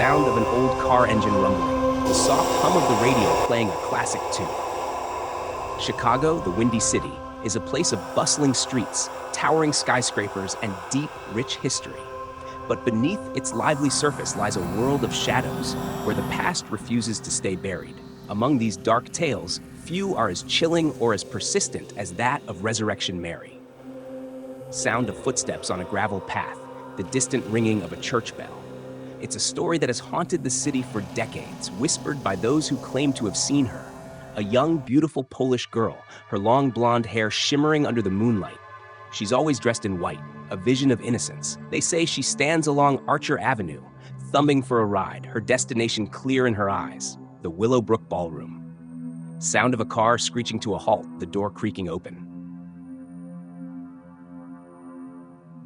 sound of an old car engine rumbling, the soft hum of the radio playing a classic tune. Chicago, the Windy City, is a place of bustling streets, towering skyscrapers, and deep, rich history. But beneath its lively surface lies a world of shadows, where the past refuses to stay buried. Among these dark tales, few are as chilling or as persistent as that of Resurrection Mary. Sound of footsteps on a gravel path, the distant ringing of a church bell. It's a story that has haunted the city for decades, whispered by those who claim to have seen her. A young, beautiful Polish girl, her long blonde hair shimmering under the moonlight. She's always dressed in white, a vision of innocence. They say she stands along Archer Avenue, thumbing for a ride, her destination clear in her eyes, the Willowbrook Ballroom. Sound of a car screeching to a halt, the door creaking open.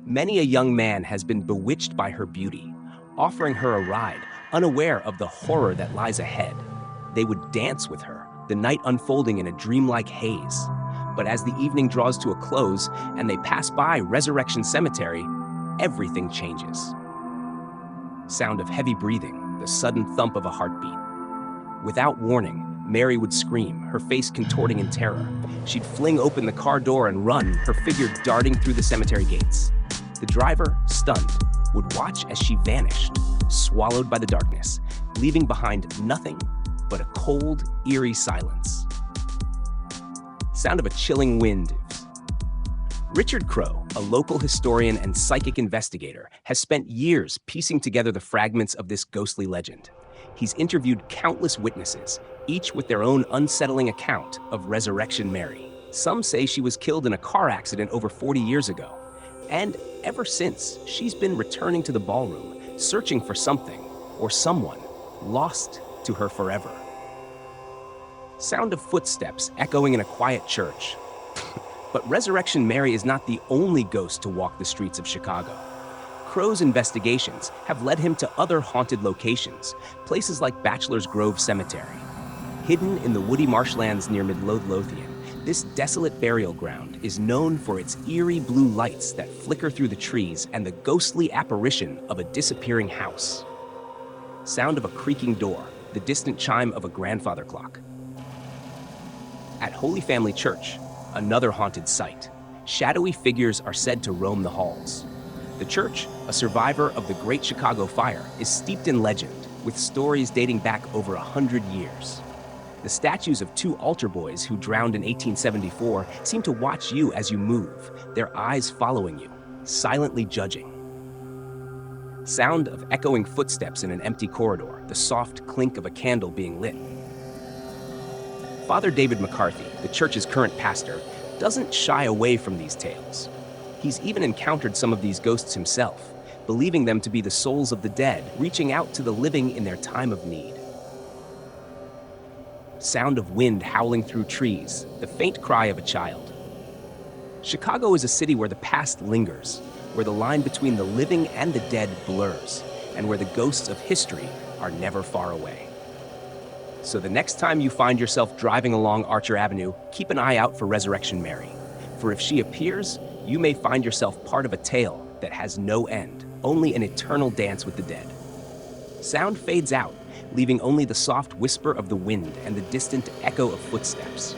Many a young man has been bewitched by her beauty, offering her a ride, unaware of the horror that lies ahead. They would dance with her, the night unfolding in a dreamlike haze. But as the evening draws to a close and they pass by Resurrection Cemetery, everything changes. Sound of heavy breathing, the sudden thump of a heartbeat. Without warning, Mary would scream, her face contorting in terror. She'd fling open the car door and run, her figure darting through the cemetery gates. The driver, stunned, would watch as she vanished, swallowed by the darkness, leaving behind nothing but a cold, eerie silence. Sound of a chilling wind. Richard Crow, a local historian and psychic investigator, has spent years piecing together the fragments of this ghostly legend. He's interviewed countless witnesses, each with their own unsettling account of Resurrection Mary. Some say she was killed in a car accident over 40 years ago. And ever since, she's been returning to the ballroom, searching for something or someone lost to her forever. Sound of footsteps echoing in a quiet church. But Resurrection Mary is not the only ghost to walk the streets of Chicago. Crow's investigations have led him to other haunted locations, places like Bachelor's Grove Cemetery. Hidden in the woody marshlands near Midlothian, this desolate burial ground is known for its eerie blue lights that flicker through the trees and the ghostly apparition of a disappearing house. Sound of a creaking door, the distant chime of a grandfather clock. At Holy Family Church, another haunted site, shadowy figures are said to roam the halls. The church, a survivor of the Great Chicago Fire, is steeped in legend, with stories dating back over 100 years. The statues of two altar boys who drowned in 1874 seem to watch you as you move, their eyes following you, silently judging. Sound of echoing footsteps in an empty corridor, the soft clink of a candle being lit. Father David McCarthy, the church's current pastor, doesn't shy away from these tales. He's even encountered some of these ghosts himself, believing them to be the souls of the dead, reaching out to the living in their time of need. Sound of wind howling through trees, the faint cry of a child. Chicago is a city where the past lingers, where the line between the living and the dead blurs, and where the ghosts of history are never far away. So the next time you find yourself driving along Archer Avenue, keep an eye out for Resurrection Mary. For if she appears, you may find yourself part of a tale that has no end, only an eternal dance with the dead. Sound fades out, leaving only the soft whisper of the wind and the distant echo of footsteps.